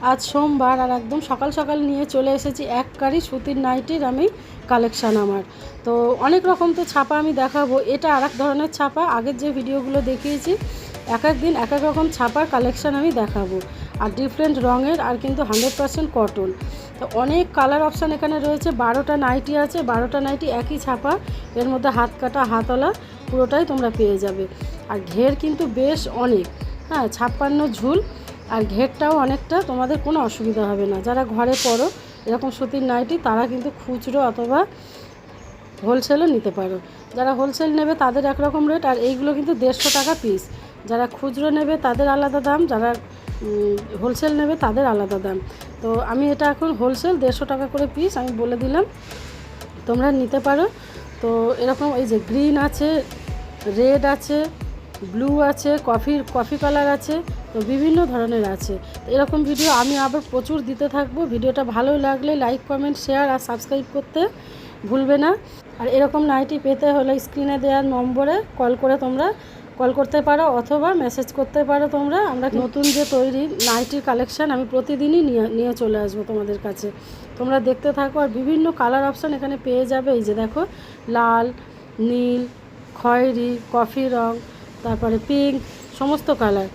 আজ সোমবার আর একদম সকাল সকাল নিয়ে চলে এসেছি এক কারি সুতির নাইটির আমি কালেকশান আমার। তো অনেক রকম তো ছাপা আমি দেখাবো, এটা আর এক ধরনের ছাপা। আগের যে ভিডিওগুলো দেখিয়েছি এক এক দিন এক এক রকম ছাপার কালেকশান আমি দেখাবো, আর ডিফারেন্ট রঙের, আর কিন্তু 100% কটন। তো অনেক কালার অপশান এখানে রয়েছে। 12টা নাইটি আছে, 12টা নাইটি একই ছাপা, এর মধ্যে হাত কাটা হাতওয়ালা পুরোটাই তোমরা পেয়ে যাবে। আর ঘের কিন্তু বেশ অনেক, হ্যাঁ 56 ঝুল, আর ঘেরটাও অনেকটা, তোমাদের কোনো অসুবিধা হবে না। যারা ঘরে পরো এরকম সুতির নাইটি তারা কিন্তু খুচরো অথবা হোলসেলও নিতে পারো। যারা হোলসেল নেবে তাদের একরকম রেট, আর এইগুলো কিন্তু 150 টাকা পিস। যারা খুচরো নেবে তাদের আলাদা দাম, যারা হোলসেল নেবে তাদের আলাদা দাম। তো আমি এটা এখন হোলসেল 150 টাকা করে পিস আমি বলে দিলাম, তোমরা নিতে পারো। তো এরকম এই যে গ্রিন আছে, রেড আছে, ব্লু আছে, কফি কালার আছে, তো বিভিন্ন ধরনের আছে। তো এরকম ভিডিও আমি আবার প্রচুর দিতে থাকবো। ভিডিওটা ভালো লাগলে লাইক কমেন্ট শেয়ার আর সাবস্ক্রাইব করতে ভুলবে না। আর এরকম নাইটি পেতে হলে স্ক্রিনে দেওয়ার নম্বরে কল করে তোমরা কল করতে পারো অথবা মেসেজ করতে পারো তোমরা। আমরা নতুন যে তৈরি নাইটির কালেকশান আমি প্রতিদিনই নিয়ে চলে আসবো তোমাদের কাছে। তোমরা দেখতে থাকো, আর বিভিন্ন কালার অপশান এখানে পেয়ে যাবে। এই যে দেখো, লাল, নীল, খয়েরি, কফি রং, তারপরে পিঙ্ক, সমস্ত কালার।